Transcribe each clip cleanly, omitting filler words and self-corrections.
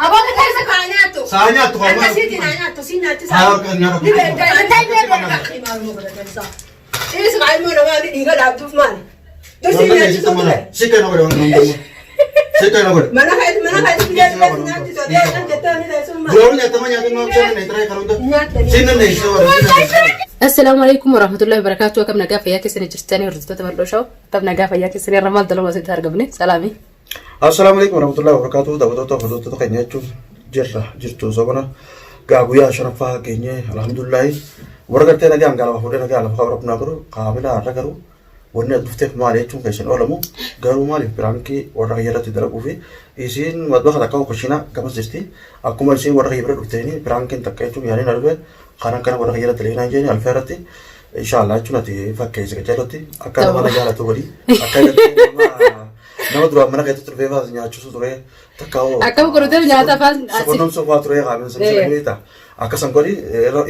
أبغى كذا كائناته. سانياتو كمان. أنا سيدي نانياتو سيناتو. هاو كنا. نبي أخي ما هو مقدر تنسى. إيه سمع المرة ما ندي قال عبد الرحمن. ده سيناتو سمع. سكنا ولا ولا. سكنا ولا. ما أنا خايف في جال بس ناتو سودي أنا كتاني لا سمع. دوري يا تمانية ما بتشوف نتراي كلامه. سينا نيسوا. السلام عليكم ورحمة الله وبركاته. كم نجاف ياك سنة جستاني ورزقت تمرلوشة. طب نجاف ياك سنة رمال دلوا زيد هرقبني. سلامي. السلام عليكم ورحمة الله وبركاته. دعوة فضوت تقنية جرتو زبنا. قابويا شرفا كيني الحمد لله. ورقتي نجا عن قالوا فودي نجا على خبر ابن أقرو قابلا عرقرو. ورنا دفتك مالي تون كيسن أولمو. قالوا مالي برانكي ورقيرة تدربوا في. إيشين مدبخ تكاو خشينا كمس جستي. أكو مالشين ورقيرة دفتيني برانكين تكايتون يعني نربه. خارن كنا ورقيرة تلينا جيني الفيرتي. إن شاء الله تونتي فكيس كجالوتي. أكاد ما نجالا توري. أكاد nama dua mana kayak itu bebas nyacu sore takau. Aku kerutan nyata pas. Sebelum sofa sore kami sebelum itu, aku sangkori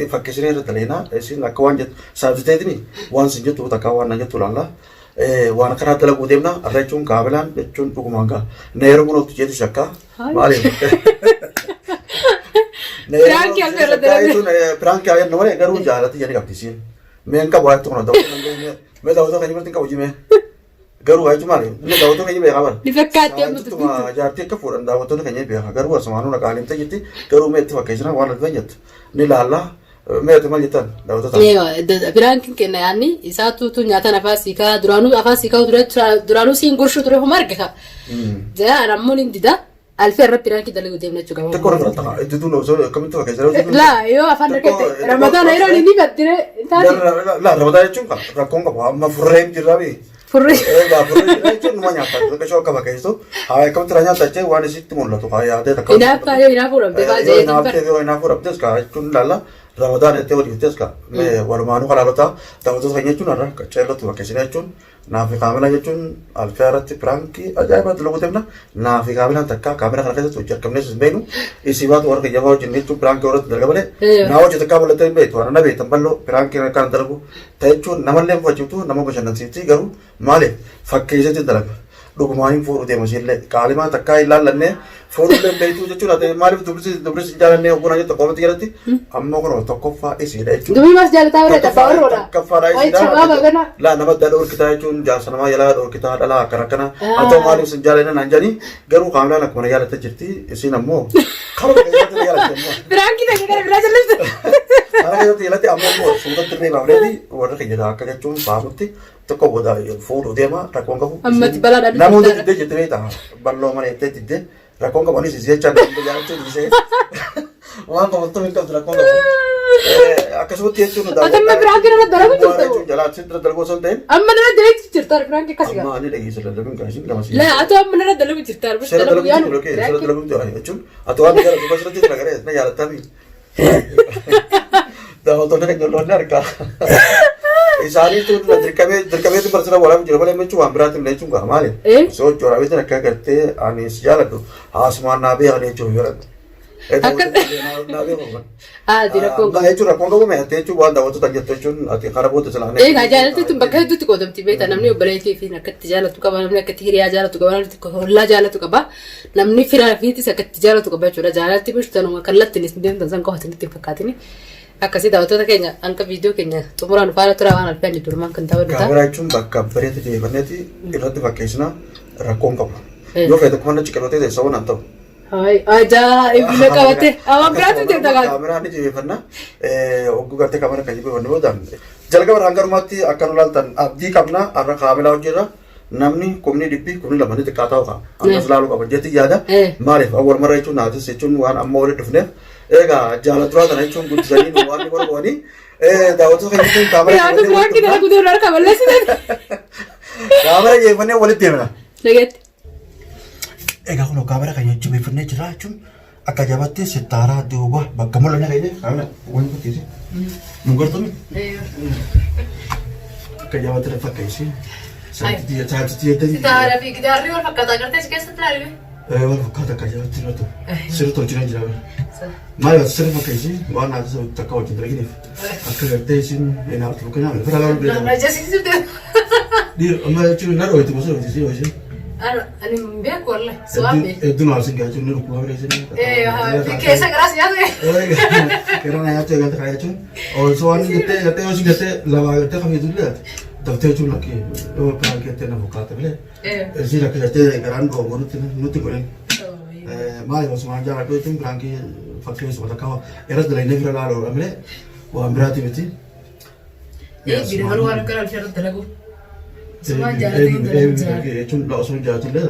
fakisnya itu terlena, esin lakuan jet saat itu ini, wan sinjut tu takawan nanya tu lala, wan kerana telah budemna, recun kabelan, recun buku mangga, nero pun tu jadi syaka, malin. Perang kaya itu perang kaya nomor yang garu jalan tu jadi kaptisin, mereka buat tu orang tahu, mereka tahu tu kan cuma tinggal uji me. Garu aja cuma ni, ni tahu tu kan ini berapa? Difakat ya betul. Itu mah jadi kefuran tahu tu kan ini berapa? Garu asal mana nak alim tu jadi garu met pakai sana warna banyak. Ni lala met malah jitan tahu tu. Iya, perang kena yani, satu tu nyata nafas ika, nafas ika duranu sih ingkursu duranu humar kah? Jadi ramun ini dah. Alfer perang kita lagi udah juga. Tak korang tak, itu tu no, so kami tu pakai sana. Lah, yo afan dekat. Ramadan ayo ini betul. Lah, Ramadan itu kan, rakong apa? Ma frame jirabi. Furri. Furri itu namanya apa? Itu kacau apa pakai itu? Hai, kamu teranya tak cek warna situ mula tu kaya ada tak. Ina furam. Ina furam tu sekarang itu lala. Ramadan itu itu sekarang. Warmanu kalau tahu, tahu tu kayaknya itu nara kacau tu pakai sini itu. Nafi kamera aja cun alfiarat perangki aja apa tu logo temna. Nafi kamera takka kamera kalau kita tu jar kamera sebenu. Isi waktu orang kerja orang jenis tu perangki orang terlalu boleh. Nawa jadi takka boleh tembe tu orang nabi tempat lo perangki kan terlalu. Tapi cun nama lem wajib tu nama macam nanti tu garu male fakir saja terlalu. Logo main furu dia masih le. Kali mana takka ilah lenne furu lem itu cun ada male dubris jalan ne ukuran itu kau betul ti. Amma orang toko fa isi dah cun. Dumi mas jalan tahu dah tahu orang. Kafara isi dah. Lah nama dalur kita cun jangan sama yala dor kita adalah karena atau malu sejalan nanjani garu kamera nak mana yala terjadi isi namo. Kalau kita yala semua. Perang kita belajar lagi. Karena kita yala ti amma mo sudah terni bawa di orang kerja dah kerja cun pamuti toko boda foto dia mah rakong kamu. Amma ti bala dah. Namun tidak jadi kita ballo mana itu tidak rakong kamu ni sih jangan jangan cun sih. Orang kamu tu minta rakong kamu. Aku sebut dia cun dah. Atau perang kita nak dalam tu. Jalan citra dalam sonten. Amma nak dalam cerita perang kita kasih. Amma ni lagi sudah dalam kasih kita masih. Lah, atau amma nak dalam cerita. Saya dalam itu loh, saya dalam itu aja, cun. Atau apa kalau tu pasal cerita negara, nak jalan tapi. Dah hotel nak jalan neraka. Isari tu terkami tu bersama orang jual boleh mencuba berat ni cunga malah. So jual itu nak kerja anis jalan tu. Asman nabi anis jual. Nabi apa? Tidak kau. Nah itu rakong kamu mehte itu buat dah waktu tanya tu cun ati karena buat jalan. Jalan tu bagai tu tu kau tu tiba namni obalai tu fina ket jalan tu kawan namni ket hiri jalan tu kawan tu holla jalan tu kaba namni fira fiti sa ket jalan tu kaba cura jalan tu mesti tanu kallat ni sendiri tu zang kau hati ni timpakat ini. Akasi dah waktu tu kenya angka video kenya tu murah nufara tu rawan alfian itu rumah kan tahu dah. Kamera cun bakal beri tu je benda tu irat pakai sana rakong kamu. Yo kayak tu mana cikgu tu desa orang tahu. Hai, aja ibu nak kawat awam berat tu tak kan? Kamera ni jadi pernah, aku kata kamera kaji pun dan jalan kamera angker mati akan ulaltan. Abdi kamera arah kamera ujira, namni komni dipi komni lama ni terkata apa? Angker selalu apa? Jadi ada, marif awal mara itu nanti secun wan amma oleh tu ni, ega jalan terus dan itu pun jadi wan ni baru wani, dah waktu itu kamera. Ya tu bukan kita aku tu orang kamera sih. Kamera je mana boleh dia mana? Lihat. Kalau kamera kayaknya cuma pernah cerah cuma akan jabatnya setara diubah bagaimana lanya kayaknya kamera uang putih sih mungkin tuh akan jabatnya pakai sih saat dia tadi setara pergi dari orang pakai tak kertas kes setara ni orang pakai tak jabatnya tuh seru tuh cina cina malah seru pakai sih mana ada seru tak kau cina gini akan kertas sih enak tuh kenapa? Berapa lama beli? Raja sih sudah. Dia, amma cuma naruh itu masuk di sini. أنا بيك والله سوامي. الدنيا عايزين قاعدين نروح قهوة رئيسية. إيه في كيسة كراس يا زلمة. Karena ya tuh kan kayak cuman, oh soalnya kita masih kita lawan kita kami dulu ya, tapi itu lagi, oh kalau kita nak buka tapi le, sih lagi kita kerana kau baru tu nuti korang, malah masuk manja aku itu kerana fakir semua kau, erat dalam ini kerana lalu ambil, wah berarti betul. Bila malu orang kerana syarat telagu. Semua jalan itu cuma langsung jalan tu le,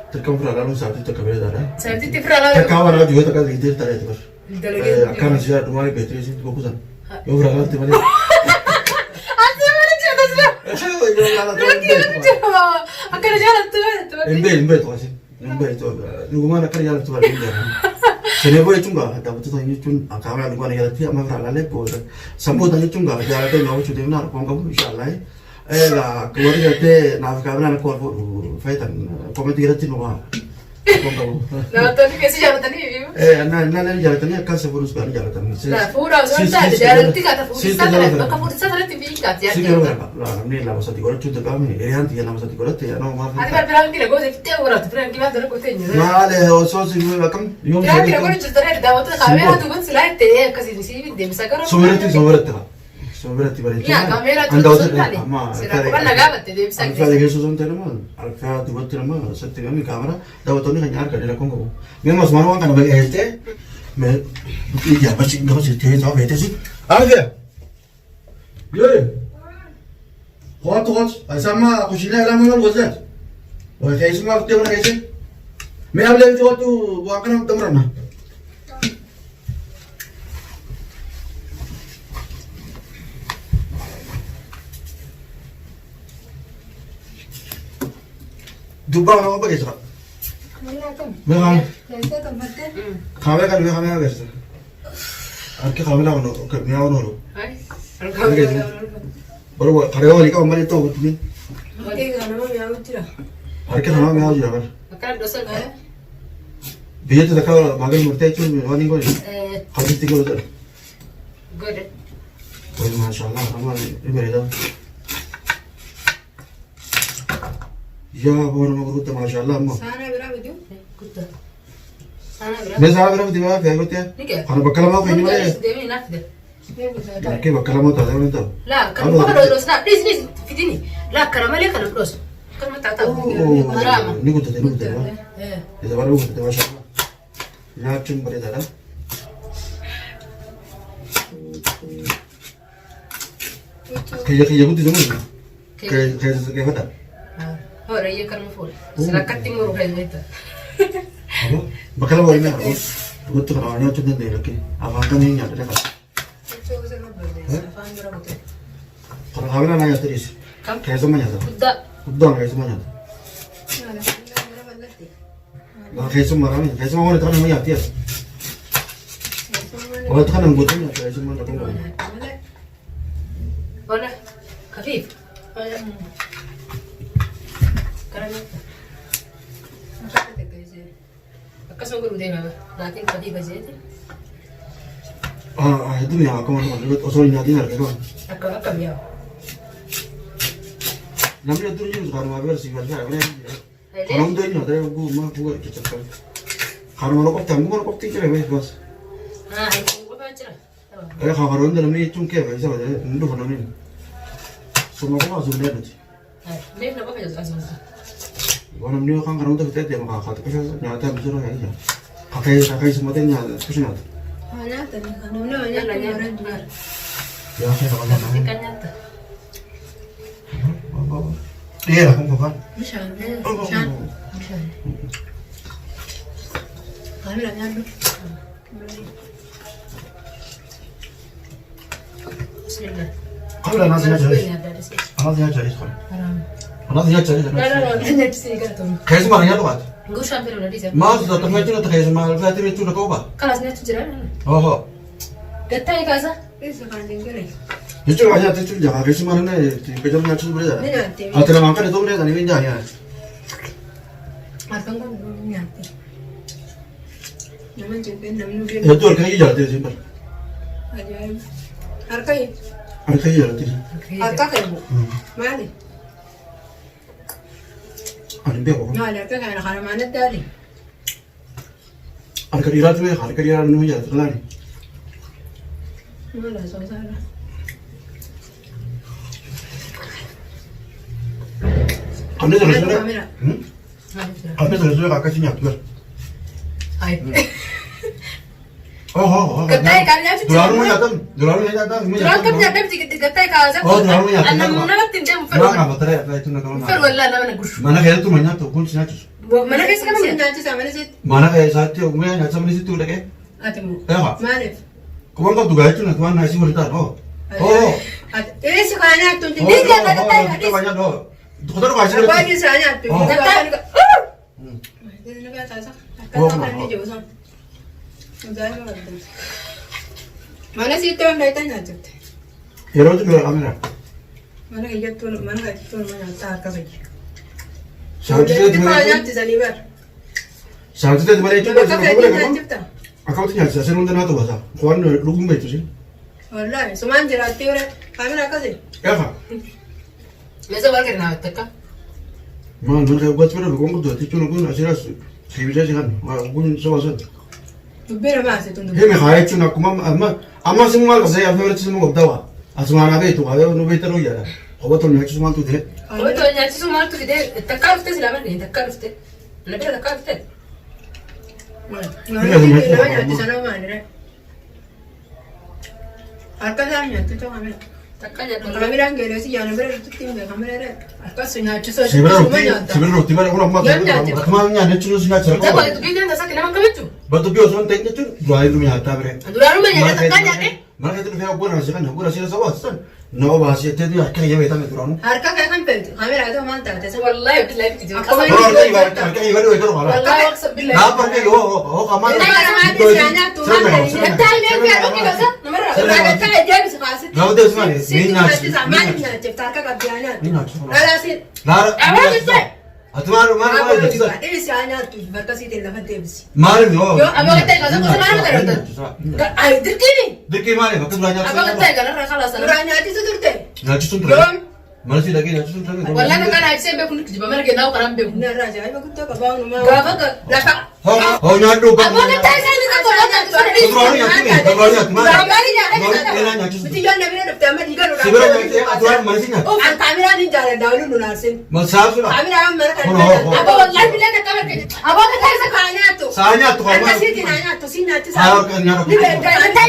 terkam kerana lalu saat itu terkabel dah. Saat itu pernah lalu. Terkawal juga terkabel itu terkabel itu. Akan sih ada dua betul sih, gua pusan. Yo berangkat di mana? Asal mana cerita sudah? Yo berangkat tu. Akan jalan tu. Embe tu sih, embe tu. Lu mana kan jalan tu ada embe. Sini boleh cungga, tapi tu tanya cun, kami ada mana jalan tiap mana berangkat lepo. Sambut tanya cungga, jalan tu nak cuci mana, kamu insyaallah. Lah, keluarga tu nak kami nak kuat faitan, kami tidak cuma. Nah, tadi kasi jalan tadi. Nah, jalan tadi akan sebelum sekarang jalan tadi. Nah, pura sudah jalan tiga tapi pura maka pura sana tiga tingkat ya. Sih kalau berapa? Lah, ni lama satu korat cuci kami. Erian tiga lama satu korat ya, no maaf. Ada berapa lagi lagi? Gua tiga korat, berapa gimana dulu kau tanya? Malah, so sih akan. Berapa kira kau cerita dari dapat kamera tu pun selain teh kasi di sini dia bisa kerja. Sobrati balik. Ya, kamera tu sudah ni. Siapa kan nagabat dia bisa. Alfa de Jesús on tenemos. Alfa tu buat tenemos. Setiap kami kamera. Dapat tu ni kan arka dia kongko. Memang semua orang kan bagi este. Me, iya masih nggak masih teh tahu bete sih. Ada. Gede. Hot. Sama aku sini lah mau buat. Wah, kayak semua aku tengok kayak sih. Me habla itu waktu buat kan teman mana. Dubai apa begitu? Memang. Kami kan kami begitu. Arke kami lah orang, kami orang orang. Baru karyawan lagi kau mana tahu betul ni? Arke kami orang juga kan? Makan dosa kan? Biar tu dekat bagai murtei cun, wani kau ni. Habis tiga betul. Good. Oh, mashallah, amal ini berita. Ya, orang mau kerja mashallah amma. Sana berapa tu? Kuda. Sana berapa? Ni sana berapa tiba apa kerja? Kalau bakal mau ini mana? Demi nak deh. Oke, bakal mau tahu mana tahu. Lah, kalau kau terus nak, please, fitini. Lah, kalau malah kalau terus. Kalau tak tahu. Oh, ni kuda. Itu baru kuda mashallah. Nak cuma berita dah. Kayak kuda cuma. Kayak apa? Oh, raya kerana full. Selakat timur kayak gitu. Apa? Bakal mau ini aku. Betul kan awalnya cuma dia lagi. Abang kan ini ada kan. Kalau kami nak nanya terus. Kayak semuanya tu. Kuda kayak semuanya. Nah, kayak semua orang ni. Kayak semua orang itu kan namanya tiap. Orang itu kan yang buatnya kayak semua orang tu. Mana? Kafif. Karena akas mau guru deh nanti tadi baca itu. Itu ya aku mau lihat osorin nanti nak kan. Akam ya. Namanya tu juga sekarang apa sih macam apa ni? Kalau tu ini ada aku mah aku kecil kan. Kalau mau kau tangguh mau kau tinggal bos. Itu apa baca? Kalau tu namanya cungke macam apa? Itu kalau ni. Semua kau masuk dia tu. Ni nak apa baca? Orang ni kan kalau tu kita dia makan kata pasal nyata betul orang ni. Pakai semua tu nyata, pusing nyata. Nyata ni, kalau nyata. Ya saya kalau nyata. Ikan nyata. Iya lah, kamu kan? Misal. Kami lah nyata. Bismillah. Kau dah nasi aja. Nasi aja itu kan. Nasi aja. Nanya di sini kan tuh. Kayak semua orang tu kan? Gue sampai udah di sana. Mas sudah tengah itu nak kayak semua orang itu nak kau apa? Kelasnya tuh jalan. Oh. Gata ya kasa? Bisa kan tinggal. Itu aja itu jangan kayak semua orang ni kerja macam tu boleh tak? Nyata. Atau nak makan itu boleh tak? Ni pinjam ya. Matang kan nyata. Namun juga namun dia. Itu orang kerja jalan tu simpel. Ajaib. Harga ya? Orang kerja jalan tu. Harga kan bu? Mana? Ani beeku. Maali akka kana haramaan addaali. Harka dhiiraatu beeka harka dhiiraa nama jaalatu laani. Maala soosaadha. Amni sirriisu amni sirriisu akkasii nyaatu beeku. Ay. Oh. Gatta'e kan nyaatu Duraanuma nyaatamu duraanuma nyaatamu. Duraan kam nyaadamti gatta'e kaasa. Duraanuma nyaatamu. Annan namatti hin deemu Maa qaba taree akka jechuun nama. Fer wallah nama gushu. Mana keessatti ma nyaatu kun si nyaachis. Mana keessa kam nyaatu. Nyaachisa mana sitti. Mana keessatti ogummaa nyaata sabni sitti dhaqee. Ati moo. Eegaa. Maaliif? Kuban qabdu gaa jechuun waan naasii waliin taa'an hoo. Ati eessa kana nyaattu hin Oh, Dokter kasih Apa ini saya nyatu? Oh. Mana sih itu yang datang nyatu? Hero tu dua kamera. Mana kerja tu mana kerja tu mana tak kerja. Saat itu Jadi di mana? banyak di sana ber. Saat itu di mana itu? Coba kerja nyatu tak? Aku tu nyata. Saya nonton atau bahasa. Kawan lugu begitu sih. Wallahi, semua jerat orang kamera kerja. Ya kan? Masa balik na taka. Mana mereka buat sebenarnya lugu tu. Tiada lugu nasihat. Saya bisa sih kan. Lugu sesuatu. Bera masih tu. Hei, mehayat cuma aku amma semua saya apa semua berdawa. Asma nabe itu, ada nabe terus ya. Kau tu nyata semua tu deh. Oh to nyati semua tu de taka ufte selama ni taka ufte. Nabi taka ufte. Mana di sana mana ni? Harga sama nyatu tu kamera. Taka nyati. Kamera anggelah sih jangan bera tu tinggal kamera ni. Harga sunya cuci Sebenarnya roti mana orang makan. Kemana nyata cuma nyata cerita. Tapi itu kita tak sakit nama kami tu. Batu biasa orang tanya tu dua itu nyata bre. Dulu banyak taka nyati. Mana kita ni aku rasa kan, aku rasa sawah sen. No bahasa itu dia kayak yang itu turun. Harga kayak kan pel. Kamera itu mantap. Wallahi billahi kita. Apa Orang tu ibarat kayak ibarat itu orang. Wallahi maksud billahi. Apa kayak oh kaman. Atmar mana kita. Mal yo. Yo, abang kata kalau sama mana terus. Ay, dirkini. Deki mana? Betul banyak. Abang kata kalau rakalah sana. Nanti tu mana sih lagi nanti tu. Wallahi kan ay sembe kun kijiba mana kita orang be. Gaba ke laka. Oh nyatu. Abang kata saya ni tak boleh tu. Terlalu nyatu. Terlalu nyatu. Gambar ni ada. Mana nyatu. Oh, kamera ni jalan dahulu nunasin. Masih sudah. Kamera mana kan? Abang wallahi billahi kata mereka. Abang kata saya Kanya tu. Saya tu kamu. Anda sih nanya tu, sih nanti Saya kan nyatu. Ni beda. Anda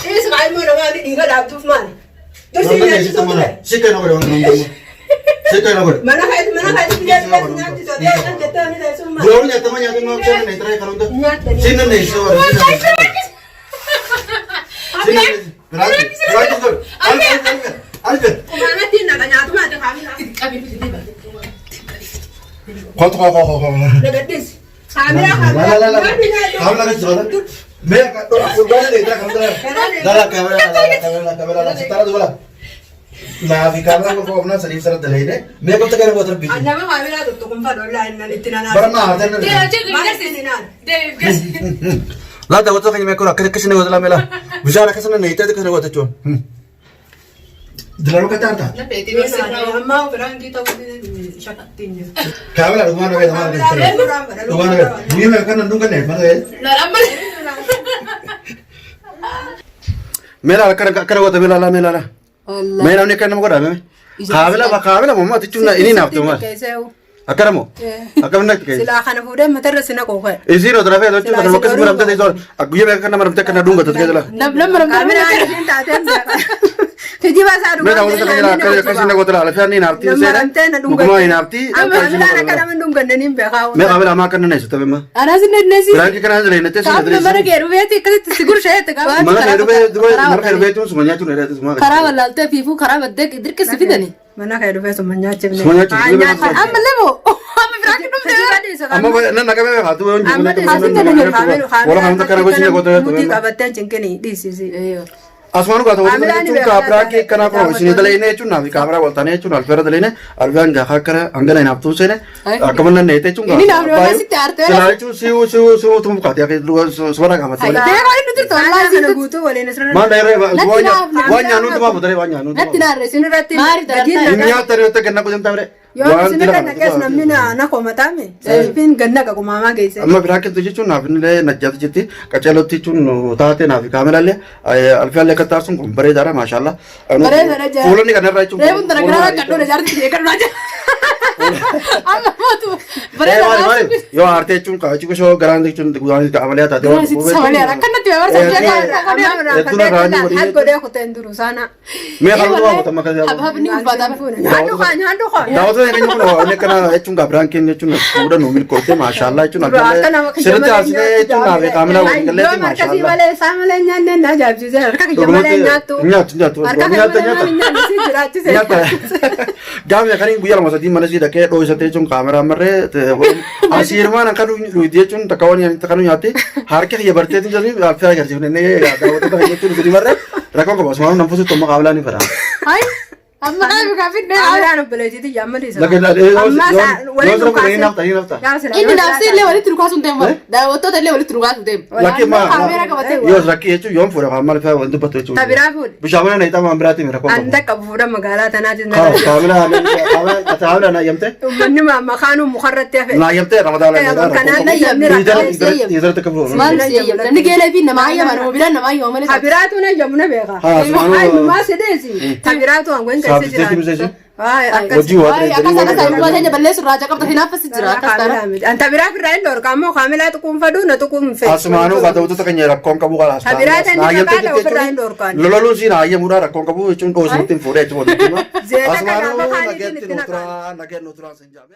ini sekali mau nama ni ingat Abdul Man. Terus Mana nanti kita tu mana? Siapa yang orang Siapa yang orang? mana kait dia nanti tu dia kan kita ni dah semua. Dua orang nyata mana yang macam ni terakhir kalau tu. Sini ni suara. Sini. Berarti. Alfred. Mana tin nak nanya tu macam kami. Kami pilih ni. Kau. Dekat dis. Kamera. Kamu lagi jalan. Mereka tu urban ni terang kamu. Dah kamera. Setara tu lah. Nah, di kamera aku pernah sering seret dah ini. Mereka tu kan buat terbiji. Anda mah kamera tu tuh kumpat online nan itu nana. Pernah ada ni. Dia cakap Mana dia sih nan? Dave. Lah tahu tu kan mereka nak kesini buat lah mela. Bicara kesana ni itu kesana buat tu. Dilalu kata apa? Na peti Ini bisa sana na. amma orang kita ini syakat tinggi. Kamera rumah nak rumah. Rumah nak. Ini mereka nandung kan ni, mana? Na ramai. Mela kan buat mela lah mela lah. Mela ni kan nama kau dah. Kamera mama tu cuma ini nak tu mah. Akaramo. Akaman nak kaya. Sila kana fude matar sina ko kaya. Zero terapi tu cuma kalau kesini malam tadi soal. Aku ye mereka nama mereka kena dunga tu kaya lah. Kamera ni tak ada. Jadi bahasa rumah. Mereka untuk kaya kesini kau telah alfian ni narti saya. Bukan ini narti. Kamera kana mendungkan ni bekau. Mereka kamera makan ni sudah memang. Ana nasi. Berarti kan ada lain tu sih. Mana keru beti kan sigur saya tak. Mana keru tu semuanya tu ada semua. Khara wala alta fifu khara badde idir ke sifidani. Mana kayak dulu semuanya cipne. Semuanya cipne. Amma lemo. Amma berarti dum deh. Amma nak kami berhatu. Amma tu hasil tu ni kamera. Walau kamu tak kena kau sini kau tu. Mudi kabatnya cengkeni di sisi. Asmanu kata waktu itu kabra ke kena kau sini dalam ini cuma nabi kabra walta ni cuma alfera dalam ini alfian jahak kera anggaran ini abtu sini. Kamu nanti itu cuma. Ini nama masih tiar tu. Selain itu siu tu muka dia ke suara kamu tu. Dia kau ini tu Allah sih tu tu boleh nesran. Mana daerah wanya nu tu apa daerah wanya nu. Nanti nare sini rati. Mari Ini ya daerah tu kena kau jam tahu. Yoo isin kan kees namni na komatame. Fin ganna ka kumama geesse. Amma biraa kentu jechuun naaf illee najjaatu jetti qaceelotti jechuun taate naaf kaamelallee alfaallee akka taarsun kun bareedaadha maashaallah. Bareedaadha jaa. Fuulonni kanarraa jechuun. Reefu tana gara kadhoo jaarti kadhoo jaa. Amma mootu bareedaadha. Yoo aartee jechuun kaachuu goshoo garaan jechuun gudaan amaleyaa taate. Samalee akkanatti Hal godhee kuteen duru sana. Mee qaluu waa kutaa makasii. Hababni ulfaataa fuune. Handu koo. Daawwattoota keenya kun waan kana jechuun gabraan keenya jechuun fuudha nu milkoofte maashaallah jechuun alfaallee sirriitti haasnee jechuun naaf kaamila waliin galleetti maashaallah. Malee saamalee nyaanne na jaabsise harka kiyya malee nyaattu. Nyaattu. Nyaata. Gaafni akkaniin guyyaa lama sadii mana sii dhaqee dho'isatee jechuun kaameraa marree asii hirmaan akka nuyi jechuun takka waan nyaatte harka kiyya barteetiin jedhanii alfaa agarsiifnee daawwattoota keenya jechuun gadi marree rakkoo qaba osoo namni fuusitti amma kaamelaa ni fedha. Amma qabu gaafidhe. Aadaan obboleetiiti yaammaliisa. Inni naafsee illee walitti dhugaasuun deemu. Daawwattoota illee walitti dhugaasuun deemu. Yoo rakkii jechuun yoom fuudha kaamelaa lafaa wanti dubbatu jechuudha. Tabiraa fuudhe. Bishaan mana na hiixaa biraatti mi rakkoo qabu. Anda qabu fuudha magaalaa tanaatiin. Kaamelaa na yamte. Uummanni makaanuu mukarratti hafe. Na yamte ramadaala. Kanaan yamni Dhiirota akka fuudha. Maal seeyyam namni geelee fi nama hayyaman mobilaan nama hayyaman malee. Tabiraatu na yamna beeka. Maa sedeesi. Tabiraatu hangwen keessa jira. Hojii waa akkasana saayinuma keenya balleessu irraa qabda hinaafas jira akkasana. Anta biraa firraa hin dhorka ammoo kaamelaa tukuunfaduu na tukuunfe. Asumaanuu daawwattoota keenya rakkoon qabu kalaas. Tabiraa tani qaala ofirraa hin dhorkaan. Lololuun siin hayyamuudhaan rakkoon qabu jechuun dhoosinitti hin fuudhee jechuudha. Zeeta kana Asumaanuu makaanii nageetti nuturaa sin jaabe.